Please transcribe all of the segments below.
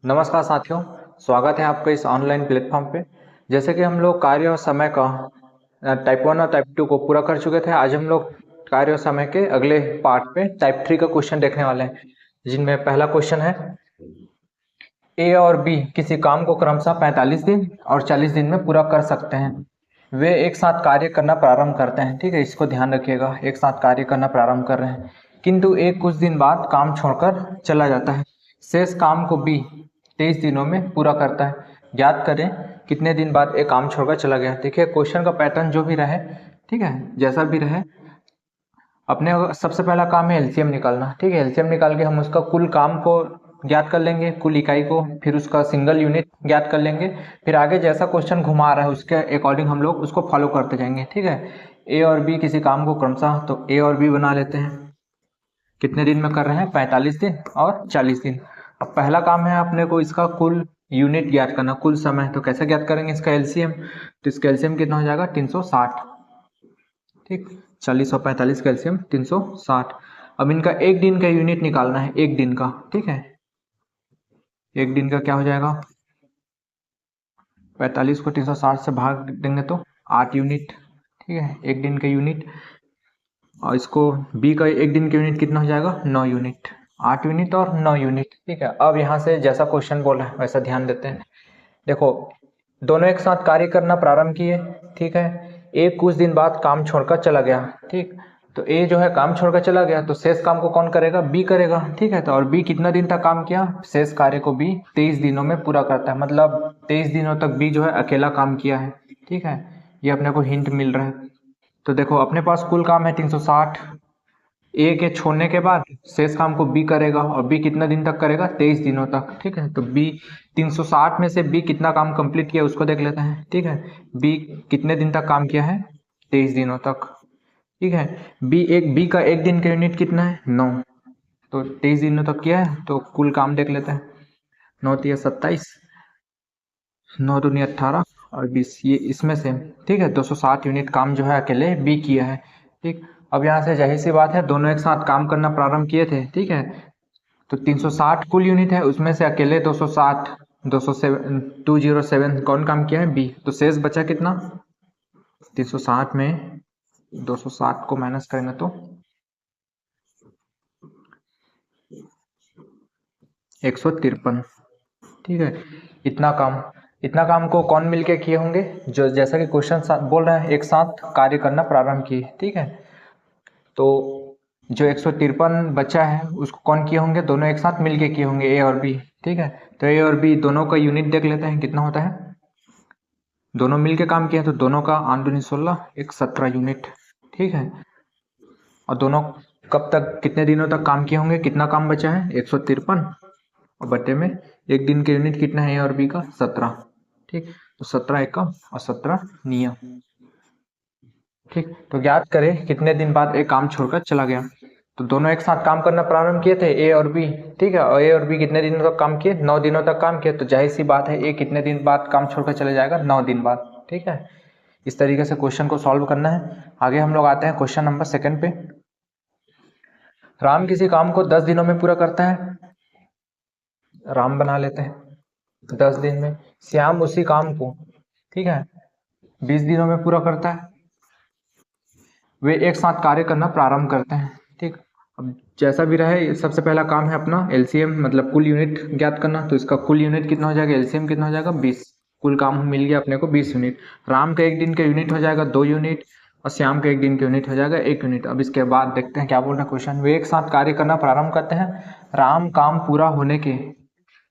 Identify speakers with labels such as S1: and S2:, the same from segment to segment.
S1: नमस्कार साथियों, स्वागत है आपका इस ऑनलाइन प्लेटफॉर्म पे। जैसे कि हम लोग कार्य और समय का टाइप 1 और टाइप 2 को पूरा कर चुके थे। आज हम लोग कार्य और समय के अगले पार्ट पे टाइप 3 का क्वेश्चन देखने वाले हैं, जिनमें पहला क्वेश्चन है ए और बी किसी काम को क्रमशः 45 दिन और 40 दिन में पूरा कर सकते हैं। वे एक साथ कार्य करना प्रारंभ करते हैं। ठीक है, इसको ध्यान रखिएगा, एक साथ कार्य करना प्रारंभ कर रहे हैं, किंतु एक कुछ दिन बाद काम छोड़कर चला जाता है। शेष काम को बी 23 दिनों में पूरा करता है। ज्ञात करें कितने दिन बाद एक काम छोड़कर चला गया। देखिए, क्वेश्चन का पैटर्न जो भी रहे, ठीक है, जैसा भी रहे, अपने सबसे पहला काम है एलसीएम निकालना। ठीक है, एलसीएम निकाल के हम उसका कुल काम को ज्ञात कर लेंगे, कुल इकाई को, फिर उसका सिंगल यूनिट ज्ञात कर लेंगे। फिर आगे जैसा क्वेश्चन घुमा रहा है उसके अकॉर्डिंग हम लोग उसको फॉलो करते जाएंगे। ठीक है, ए और बी किसी काम को क्रमशः, तो ए और बी बना लेते हैं। कितने दिन में कर रहे हैं? 45 दिन और 40 दिन। अब पहला काम है अपने को इसका कुल यूनिट ज्ञात करना, कुल समय। तो कैसे ज्ञात करेंगे इसका एलसीएम? तो इसका एलसीएम कितना हो जाएगा? 360। ठीक, 40 और 45 का एलसीएम 360। अब इनका एक दिन का यूनिट निकालना है, एक दिन का। ठीक है, एक दिन का क्या हो जाएगा? 45 को 360 से भाग देंगे तो 8 यूनिट। ठीक है, एक दिन का यूनिट। और इसको बी का एक दिन का यूनिट कितना हो जाएगा? 9 यूनिट। 8 यूनिट और 9 यूनिट। ठीक है, अब यहाँ से जैसा क्वेश्चन बोल रहा है वैसा ध्यान देते हैं। देखो, दोनों एक साथ कार्य करना प्रारंभ किए। ठीक है, एक कुछ दिन बाद काम छोड़कर चला गया। ठीक, तो ए जो है काम छोड़कर चला गया, तो शेष काम को कौन करेगा? बी करेगा। ठीक है, तो और बी कितना दिन तक काम किया? शेष कार्य को बी 23 दिनों में पूरा करता है, मतलब 23 दिनों तक बी जो है अकेला काम किया है। ठीक है, ये अपने को हिंट मिल रहा है। तो देखो, अपने पास कुल काम है 360। ए के छोड़ने के बाद शेष काम को बी करेगा, और बी कितना दिन तक करेगा? 23 दिनों तक। ठीक है, तो बी 360 में से बी कितना काम कंप्लीट किया उसको देख लेते हैं। ठीक है, बी कितने दिन तक काम किया है? 23 दिनों तक। ठीक है, बी का एक दिन का यूनिट कितना है? 9। तो 23 दिनों तक किया है, तो कुल काम देख लेते हैं। 9 तिया 27, 9 दूनी 18 और 20, ये इसमें से। ठीक है, 260 यूनिट काम जो है अकेले बी किया है। ठीक, अब यहाँ से जाहिर सी बात है दोनों एक साथ काम करना प्रारंभ किए थे। ठीक है, तो 360 कुल यूनिट है, उसमें से अकेले 260 207 207 कौन काम किया है? बी। तो शेष बचा कितना? 360 में 260 को माइनस करेंगे तो 153। ठीक है, इतना काम को कौन मिलके किए होंगे? जो जैसा कि क्वेश्चन बोल रहे हैं, एक साथ कार्य करना प्रारंभ किए। ठीक है, तो जो 153 बचा है उसको कौन किए होंगे? दोनों एक साथ मिलके किए होंगे, ए और बी। ठीक है, तो ए और बी दोनों का यूनिट देख लेते हैं कितना होता है। दोनों मिलके काम किया तो दोनों का 8 दूनी 16, 17 यूनिट। ठीक है, और दोनों कब तक, कितने दिनों तक काम किए होंगे? कितना काम बचा है? 153, और बटे में एक दिन के यूनिट कितना है ए और बी का? 17। ठीक, तो 17 एकम और 17 नियम। ठीक, तो ज्ञात करें कितने दिन बाद एक काम छोड़कर चला गया। तो दोनों एक साथ काम करना प्रारंभ किए थे, ए और बी। ठीक है, और ए और बी कितने दिनों तक काम किए? 9 दिनों तक काम किए। तो जाहिर सी बात है ए कितने दिन बाद काम छोड़कर चले जाएगा? 9 दिन बाद। ठीक है, इस तरीके से क्वेश्चन को सॉल्व करना है। आगे हम लोग आते हैं क्वेश्चन नंबर 2 पे। राम किसी काम को 10 दिनों में पूरा करता है। राम बना लेते हैं 10 दिन में। श्याम उसी काम को, ठीक है, 20 दिनों में पूरा करता है। वे एक साथ कार्य करना प्रारंभ करते हैं। ठीक, अब जैसा भी रहे, सबसे पहला काम है अपना एलसीएम, मतलब कुल यूनिट ज्ञात करना। तो इसका कुल यूनिट कितना हो जाएगा? एलसीएम कितना हो जाएगा? 20। कुल काम मिल गया अपने को 20 यूनिट। राम का एक दिन का यूनिट हो जाएगा 2 यूनिट, और श्याम का एक दिन का यूनिट हो जाएगा 1 यूनिट। अब इसके बाद देखते हैं क्या बोल रहा है क्वेश्चन। वे एक साथ कार्य करना प्रारंभ करते हैं। राम काम पूरा होने के,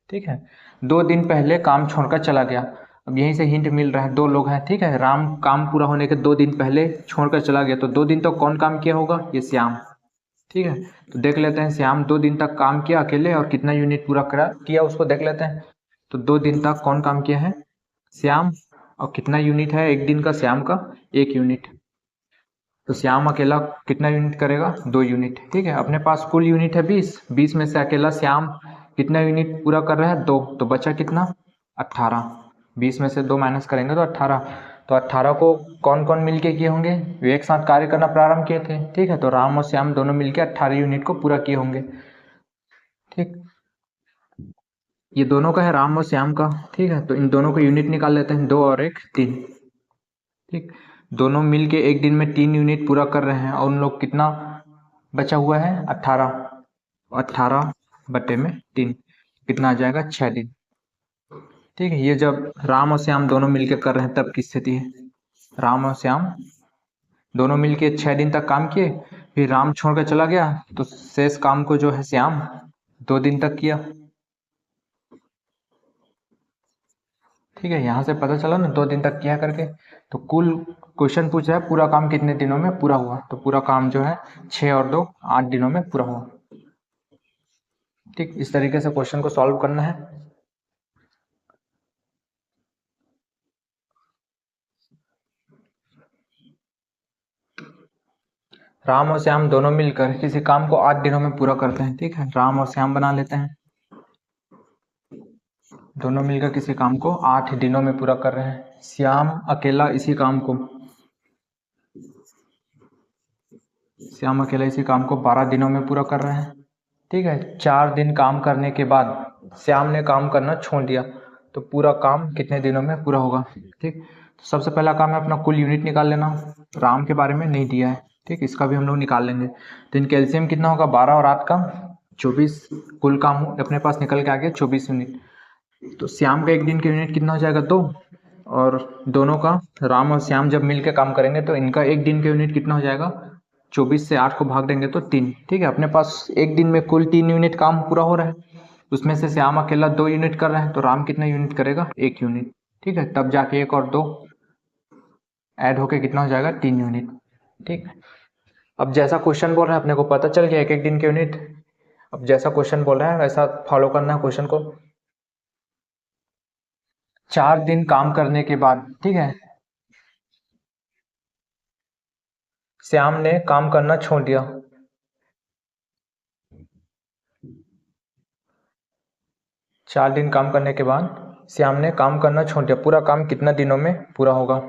S1: ठीक है, 2 दिन पहले काम छोड़कर चला गया। अब यहीं से हिंट मिल रहा है, 2 लोग हैं। ठीक है, राम काम पूरा होने के 2 दिन पहले छोड़कर चला गया, तो 2 दिन तो कौन काम किया होगा? ये श्याम। ठीक है, तो देख लेते हैं श्याम 2 दिन तक काम किया अकेले, और कितना यूनिट पूरा किया उसको देख लेते हैं। तो 2 दिन तक कौन काम किया है? श्याम। और कितना यूनिट है एक दिन का? श्याम का 1 यूनिट। तो श्याम अकेला कितना यूनिट करेगा? 2 यूनिट। ठीक है, अपने पास कुल यूनिट है 20। 20 में से अकेला श्याम कितना यूनिट पूरा कर रहा है? 2। तो बचा कितना? 18। 20 में से 2 माइनस करेंगे तो 18। तो 18 को कौन कौन मिलके किए होंगे? वे एक साथ कार्य करना प्रारंभ किए थे। ठीक है, तो राम और श्याम दोनों मिलके 18 यूनिट को पूरा किए होंगे। ठीक, ये दोनों का है, राम और श्याम का। ठीक है, तो इन दोनों को यूनिट निकाल लेते हैं, 2 और 1 3। ठीक, दोनों मिल के एक दिन में 3 यूनिट पूरा कर रहे हैं और उन लोग कितना बचा हुआ है 18। 18/3 कितना आ जाएगा 6 दिन। ठीक है, ये जब राम और श्याम दोनों मिलके कर रहे हैं तब की स्थिति है। राम और श्याम दोनों मिलके 6 दिन तक काम किए, फिर राम छोड़ कर चला गया तो शेष काम को जो है श्याम 2 दिन तक किया। ठीक है, यहाँ से पता चला ना 2 दिन तक किया करके। तो कुल क्वेश्चन पूछ रहा है पूरा काम कितने दिनों में पूरा हुआ, तो पूरा काम जो है 6 और 2 8 दिनों में पूरा हुआ। ठीक, इस तरीके से क्वेश्चन को सॉल्व करना है। राम और श्याम दोनों मिलकर किसी काम को 8 दिनों में पूरा करते हैं। ठीक है, राम और श्याम बना लेते हैं, दोनों मिलकर किसी काम को 8 दिनों में पूरा कर रहे हैं। श्याम अकेला इसी काम को 12 दिनों में पूरा कर रहे हैं। ठीक है, 4 दिन काम करने के बाद श्याम ने काम करना छोड़ दिया, तो पूरा काम कितने दिनों में पूरा होगा। ठीक, तो सबसे पहला काम है अपना कुल यूनिट निकाल लेना। राम के बारे में नहीं दिया है, ठीक, इसका भी हम लोग निकाल लेंगे। तो इनका एलसीएम कितना होगा, 12 और 8 का 24। कुल काम अपने पास निकल के आ गया 24 यूनिट। तो श्याम का एक दिन का यूनिट कितना हो जाएगा 2, और दोनों का राम और श्याम जब मिल के काम करेंगे तो इनका एक दिन का यूनिट कितना हो जाएगा, 24 से 8 को भाग देंगे तो 3। ठीक है, अपने पास एक दिन में कुल 3 यूनिट काम पूरा हो रहा है, उसमें से श्याम अकेला 2 यूनिट कर रहा है, तो राम कितना यूनिट करेगा, 1 यूनिट। ठीक है, तब जाके 1 और 2 ऐड होके कितना हो जाएगा, 3 यूनिट। ठीक, अब जैसा क्वेश्चन बोल रहा है अपने को पता चल गया एक एक दिन के यूनिट। अब जैसा क्वेश्चन बोल रहा है वैसा फॉलो करना है क्वेश्चन को। 4 दिन काम करने के बाद, ठीक है, श्याम ने काम करना छोड़ दिया। 4 दिन काम करने के बाद श्याम ने काम करना छोड़ दिया, पूरा काम कितना दिनों में पूरा होगा।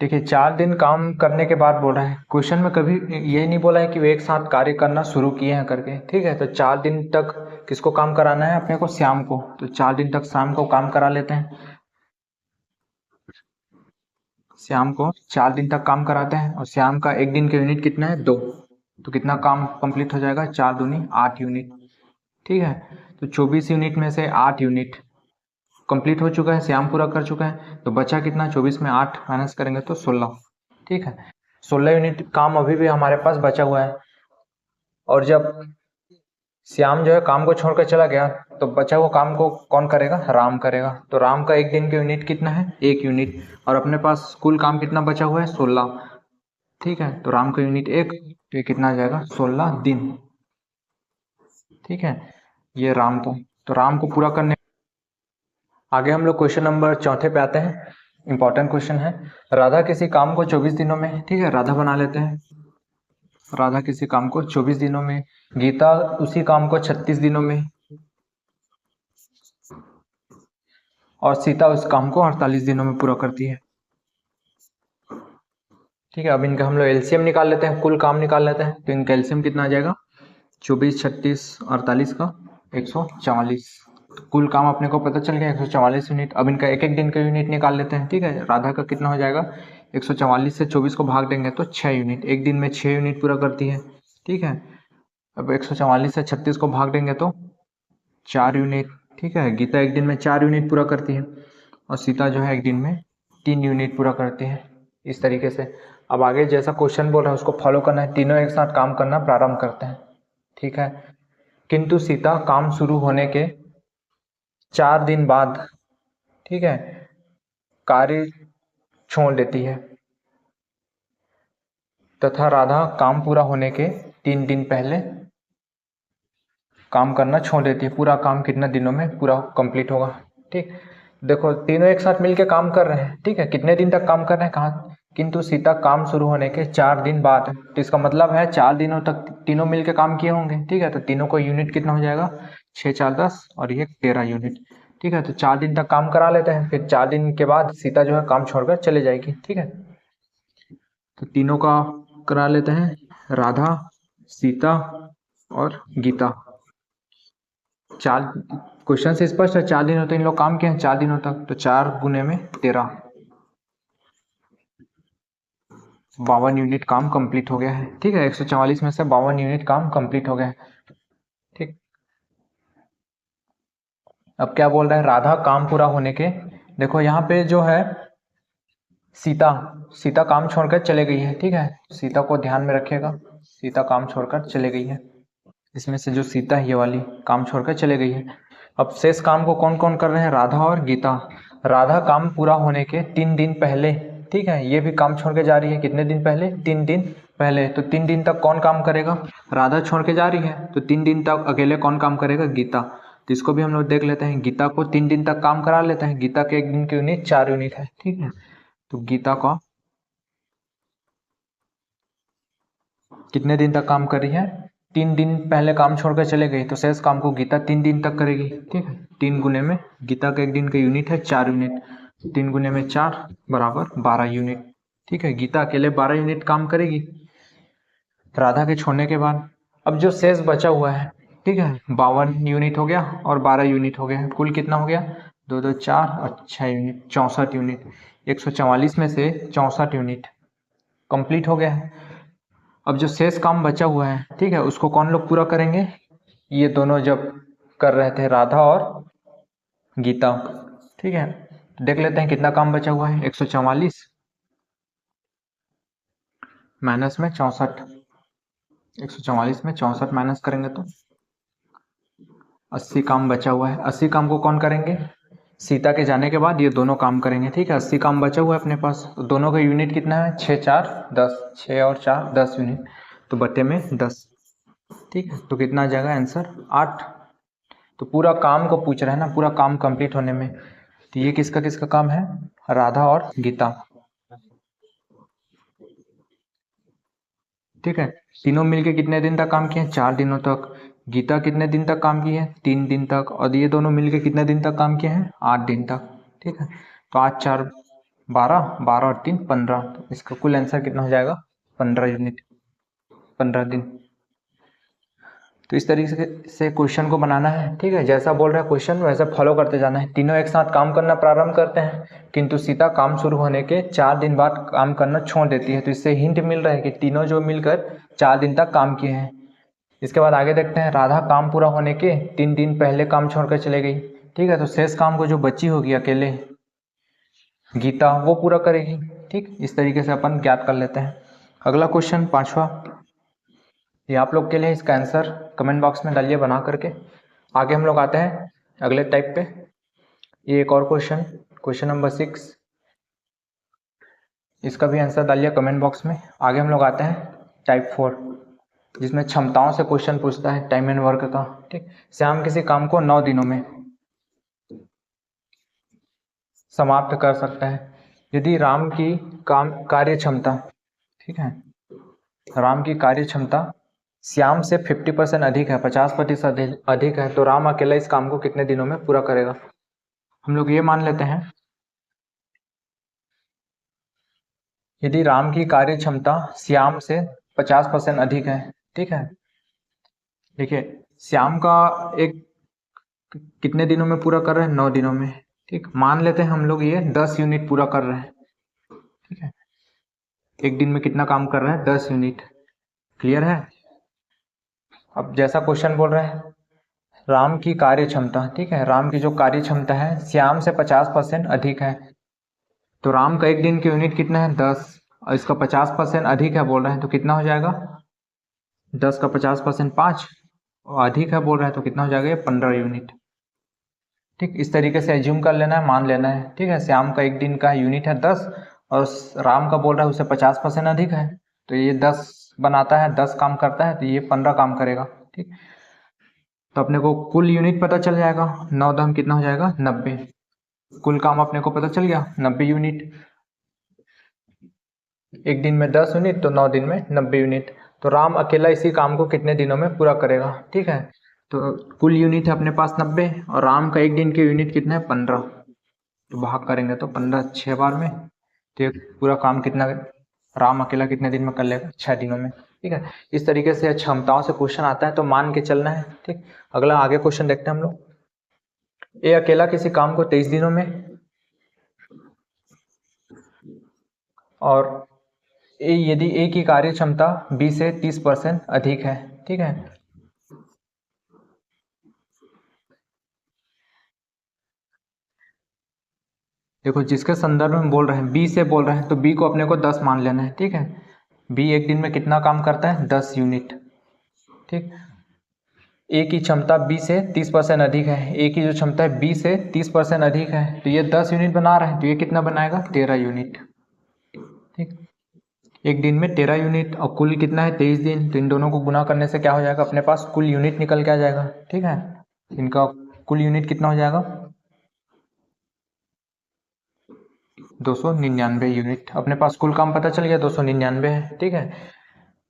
S1: देखिए 4 दिन काम करने के बाद बोल रहा है, क्वेश्चन में कभी ये नहीं बोला है कि वे एक साथ कार्य करना शुरू किए हैं करके। ठीक है, तो 4 दिन तक किसको काम कराना है अपने को, श्याम को। तो 4 दिन तक श्याम को काम करा लेते हैं, श्याम को 4 दिन तक काम कराते हैं। और श्याम का एक दिन का यूनिट कितना है, 2। तो कितना काम कंप्लीट हो जाएगा, 4 दूनी 8 यूनिट। ठीक है, तो 24 यूनिट में से 8 यूनिट कंप्लीट हो चुका है, श्याम पूरा कर चुका है। तो बचा कितना, 24 में 8 माइनस करेंगे तो 16। ठीक है, 16 यूनिट काम अभी भी हमारे पास बचा हुआ है। और जब श्याम जो है काम को छोड़कर चला गया तो बचा हुआ काम को कौन करेगा, राम करेगा। तो राम का एक दिन का यूनिट कितना है, 1 यूनिट। और अपने पास कुल काम कितना बचा हुआ है, 16। ठीक है, तो राम का यूनिट 1, तो ये कितना आ जाएगा, 16 दिन। ठीक है, ये राम को, तो राम को पूरा करने आगे हम लोग क्वेश्चन नंबर 4 पे आते हैं। इंपॉर्टेंट क्वेश्चन है, राधा किसी काम को 24 दिनों में, ठीक है, राधा बना लेते हैं। राधा किसी काम को 24 दिनों में, गीता उसी काम को 36 दिनों में, और सीता उस काम को 48 दिनों में पूरा करती है। ठीक है, अब इनका हम लोग एलसीएम निकाल लेते हैं, कुल काम निकाल लेते हैं। तो इनका एलसीएम कितना आ जाएगा, 24 36 48 का 144। तो कुल काम अपने को पता चल गया 144 यूनिट। अब इनका एक एक दिन का यूनिट निकाल लेते हैं। ठीक है, राधा का कितना हो जाएगा, 144 से 24 को भाग देंगे तो 6 यूनिट, एक दिन में 6 यूनिट पूरा करती है। ठीक है, अब 144 से 36 को भाग देंगे तो 4 यूनिट। ठीक है, गीता एक दिन में 4 यूनिट पूरा करती है, और सीता जो है एक दिन में 3 यूनिट पूरा करती है। इस तरीके से अब आगे जैसा क्वेश्चन बोल रहा है उसको फॉलो करना है, तीनों एक साथ काम करना प्रारंभ करते हैं। ठीक है, किंतु सीता काम शुरू होने के 4 दिन बाद, ठीक है, कार्य छोड़ देती है, तथा राधा काम पूरा होने के 3 दिन पहले काम करना छोड़ देती है। पूरा काम कितना दिनों में पूरा कंप्लीट होगा। ठीक, देखो तीनों एक साथ मिलके काम कर रहे हैं। ठीक है, कितने दिन तक काम कर रहे हैं, कहाँ, किंतु सीता काम शुरू होने के 4 दिन बाद। तो इसका मतलब है 4 दिनों तक तीनों मिलके काम किए होंगे। ठीक है, तो तीनों को यूनिट कितना हो जाएगा, 6 4 10 और ये 13 यूनिट। ठीक है, तो 4 दिन तक काम करा लेते हैं, फिर 4 दिन के बाद सीता जो है काम छोड़कर चले जाएगी। ठीक है, तो तीनों का करा लेते हैं, राधा, सीता और गीता। 4, क्वेश्चन से स्पष्ट है 4 दिनों तक इन लोग काम किए हैं, 4 दिनों तक, तो 4 गुने में 13, 52 यूनिट काम कंप्लीट हो गया है। ठीक है, 144 में से 52 यूनिट काम कंप्लीट हो गया है। ठीक, अब क्या बोल रहा है, राधा काम पूरा होने के, देखो यहाँ पे जो है सीता, सीता काम छोड़कर चले गई है। ठीक है, सीता को ध्यान में रखिएगा, सीता काम छोड़कर चले गई है। इसमें से जो सीता है ये वाली काम छोड़कर चले गई है। अब शेष काम को कौन कौन कर रहे हैं, राधा और गीता। राधा काम पूरा होने के 3 दिन पहले, ठीक है, ये भी काम छोड़ के जा रही है। कितने दिन पहले, 3 दिन पहले। तो 3 दिन तक कौन काम करेगा, राधा छोड़ के जा रही है, तो 3 दिन तक अकेले कौन काम करेगा, गीता। तो इसको भी हम लोग देख लेते हैं, गीता को 3 दिन तक काम करा लेते हैं। गीता के एक दिन की यूनिट 4 यूनिट है। ठीक है, तो गीता का कितने दिन तक काम कर रही है, 3 दिन पहले काम छोड़कर चले गई, तो शेष काम को गीता 3 दिन तक करेगी। ठीक है, 3 गुने में, गीता का एक दिन का यूनिट है 4 यूनिट, 3 गुने में 4 बराबर 12 यूनिट। ठीक है, गीता अकेले 12 यूनिट काम करेगी राधा के छोड़ने के बाद। अब जो शेष बचा हुआ है, ठीक है, 52 यूनिट हो गया और 12 यूनिट हो गया, कुल कितना हो गया, 2 2 4 और 6 यूनिट, 64 यूनिट। 144 में से 64 यूनिट कंप्लीट हो गया है। अब जो शेष काम बचा हुआ है, ठीक है, उसको कौन लोग पूरा करेंगे, ये दोनों जब कर रहे थे, राधा और गीता। ठीक है, देख लेते हैं कितना काम बचा हुआ है, 144 माइनस में 64, 144 में 64 माइनस करेंगे तो 80 काम बचा हुआ है। 80 काम को कौन करेंगे, सीता के जाने के बाद ये दोनों काम करेंगे। ठीक है, 80 काम बचा हुआ है अपने पास, तो दोनों का यूनिट कितना है, 6 4 10, 6 और 4 10 यूनिट, तो बटे में 10। ठीक है, तो कितना आ जाएगा आंसर, 8। तो पूरा काम को पूछ रहा है ना, पूरा काम कंप्लीट होने में, तो ये किसका किसका काम है, राधा और गीता। ठीक है, तीनों मिलके कितने दिन तक काम किए, 4 दिनों तक। गीता कितने दिन तक काम की है, 3 दिन तक। और ये दोनों मिलके कितने दिन तक काम किए हैं, 8 दिन तक। ठीक है, तो 8 4 12, 12 और 3 15, तो इसका कुल आंसर कितना हो जाएगा, 15 यूनिट, 15 दिन। तो इस तरीके से क्वेश्चन को बनाना है। ठीक है, जैसा बोल रहा है क्वेश्चन वैसा फॉलो करते जाना है। तीनों एक साथ काम करना प्रारंभ करते हैं, किंतु सीता काम शुरू होने के 4 दिन बाद काम करना छोड़ देती है। तो इससे हिंट मिल रहा है कि तीनों जो मिलकर 4 दिन तक काम किए हैं। इसके बाद आगे देखते हैं, राधा काम पूरा होने के 3 दिन पहले काम छोड़कर चले गई। ठीक है, तो शेष काम को जो बची होगी अकेले गीता, वो पूरा करेगी। ठीक, इस तरीके से अपन ज्ञात कर लेते हैं। अगला क्वेश्चन 5वां, ये आप लोग के लिए, इसका आंसर कमेंट बॉक्स में डालिए बना करके। आगे हम लोग आते हैं अगले टाइप पे। ये एक और क्वेश्चन, क्वेश्चन नंबर 6, इसका भी आंसर डालिए कमेंट बॉक्स में। आगे हम लोग आते हैं टाइप 4, जिसमें क्षमताओं से क्वेश्चन पूछता है, टाइम एंड वर्क का। ठीक, श्याम किसी काम को 9 दिनों में समाप्त कर सकता है यदि राम की काम कार्य क्षमता, ठीक है, राम की कार्य क्षमता श्याम से 50% अधिक है, 50% अधिक है, तो राम अकेला इस काम को कितने दिनों में पूरा करेगा। हम लोग ये मान लेते हैं, यदि राम की कार्य क्षमता श्याम से 50% अधिक है। ठीक है, देखिए श्याम का एक कितने दिनों में पूरा कर रहे हैं, 9 दिनों में। ठीक, मान लेते हैं हम लोग ये 10 यूनिट पूरा कर रहे हैं। ठीक है, एक दिन में कितना काम कर रहे हैं, 10 यूनिट। क्लियर है। अब जैसा क्वेश्चन बोल रहे हैं, राम की कार्य क्षमता, ठीक है, राम की जो कार्य क्षमता है श्याम से 50% अधिक है, तो राम का एक दिन की यूनिट कितना है, 10, और इसका 50% अधिक है बोल रहे हैं, तो कितना हो जाएगा, 10 का 50% 5, और अधिक है बोल रहे हैं, तो कितना हो जाएगा, ये 15 यूनिट। ठीक, इस तरीके से एज्यूम कर लेना है, मान लेना है। ठीक है, श्याम का एक दिन का यूनिट है 10, और राम का बोल रहा है उससे 50% अधिक है, तो ये 10 बनाता है, 10 काम करता है, तो ये 15 काम करेगा। ठीक, तो अपने को कुल यूनिट पता चल जाएगा, 9 दम कितना हो जाएगा, 90। कुल काम अपने को पता चल गया, 90 यूनिट। एक दिन में 10 यूनिट, तो 9 दिन में 90 यूनिट। तो राम अकेला इसी काम को कितने दिनों में पूरा करेगा। ठीक है, तो कुल यूनिट है अपने पास 90, और राम का एक दिन की यूनिट कितना है, 15। तो भाग करेंगे तो 15 6 बार में, तो ये पूरा काम कितना राम अकेला कितने दिन में कर लेगा, 6 दिनों में। ठीक है, इस तरीके से क्षमताओं से क्वेश्चन आता है तो मान के चलना है। ठीक, अगला आगे क्वेश्चन देखते हैं हम लोग। ए अकेला किसी काम को 23 दिनों में, और यदि ए की कार्य क्षमता बी से 30% अधिक है। ठीक है, देखो जिसके संदर्भ में बोल रहे हैं बी से बोल रहे हैं तो बी को अपने को 10 मान लेना है। ठीक है, बी एक दिन में कितना काम करता है, 10 यूनिट। ठीक, ए की क्षमता बी से 30% अधिक है, ए की जो क्षमता है बी से 30% अधिक है, तो ये 10 यूनिट बना रहा है तो ये कितना बनाएगा, 13 यूनिट। ठीक, एक दिन में 13 यूनिट और कुल कितना है, 23 दिन, तो इन दोनों को गुना करने से क्या हो जाएगा, अपने पास कुल यूनिट निकल के आ जाएगा। ठीक है, इनका कुल यूनिट कितना हो जाएगा, 299 यूनिट। अपने पास कुल काम पता चल गया, 299 है। ठीक है,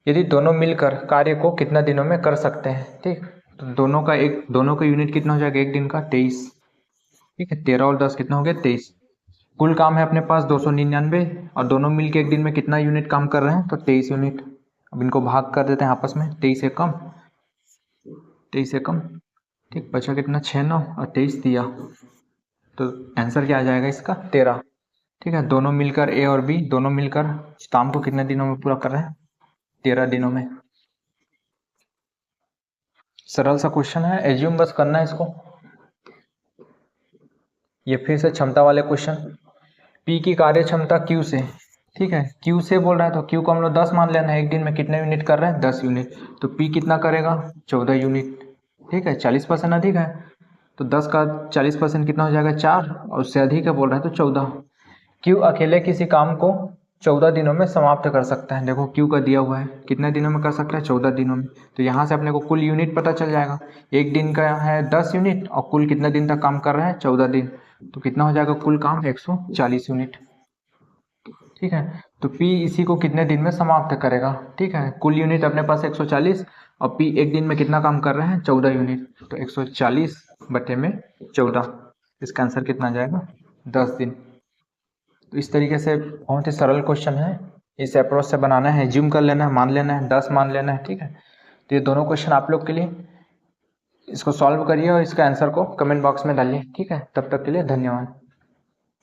S1: यदि दोनों मिलकर कार्य को कितना दिनों में कर सकते हैं। ठीक, तो दोनों का यूनिट कितना हो जाएगा, एक दिन का 23। ठीक है, 13 और 10 कितना हो गया, 23। कुल काम है अपने पास 299 और दोनों मिलकर एक दिन में कितना यूनिट काम कर रहे हैं, तो 23 यूनिट। अब इनको भाग कर देते हैं आपस में, 23 से कम 23 से कम। ठीक, बचा कितना, 6 9 और 23 दिया, तो आंसर क्या आ जाएगा इसका, 13। ठीक है, दोनों मिलकर ए और बी दोनों मिलकर काम को कितने दिनों में पूरा कर रहे हैं, 13 दिनों में। सरल सा क्वेश्चन है, एज्यूम बस करना है इसको। ये फिर से क्षमता वाले क्वेश्चन, पी की कार्य क्षमता क्यू से। ठीक है, क्यू से बोल रहा है तो क्यू को हम लोग 10 मान लेना है, एक दिन में कितने यूनिट कर रहे हैं, 10 यूनिट। तो पी कितना करेगा, 14 यूनिट। ठीक है, 40% अधिक है, तो 10 का 40% कितना हो जाएगा, 4, और उससे अधिक है बोल रहा है तो 14। क्यू अकेले किसी काम को 14 दिनों में समाप्त कर सकता है। देखो क्यू का दिया हुआ है, कितने दिनों में कर सकता है, 14 दिनों में। तो यहाँ से अपने को कुल यूनिट पता चल जाएगा, एक दिन का है 10 यूनिट और कुल कितने दिन तक काम कर रहे हैं, 14 दिन। तो कितना हो जाएगा कुल काम, 140 यूनिट। ठीक है, तो P इसी को कितने दिन में समाप्त करेगा। ठीक है, कुल यूनिट अपने पास 140 और P एक दिन में कितना काम कर रहे हैं, 14 यूनिट, तो 140 बटे में 14, इसका आंसर कितना आ जाएगा, 10 दिन। तो इस तरीके से बहुत ही सरल क्वेश्चन है, इस अप्रोच से बनाना है, ज्यूम कर लेना है, मान लेना है, 10 मान लेना है। ठीक है, तो ये दोनों क्वेश्चन आप लोग के लिए, इसको सॉल्व करिए और इसका आंसर को कमेंट बॉक्स में डालिए। ठीक है, तब तक के लिए धन्यवाद।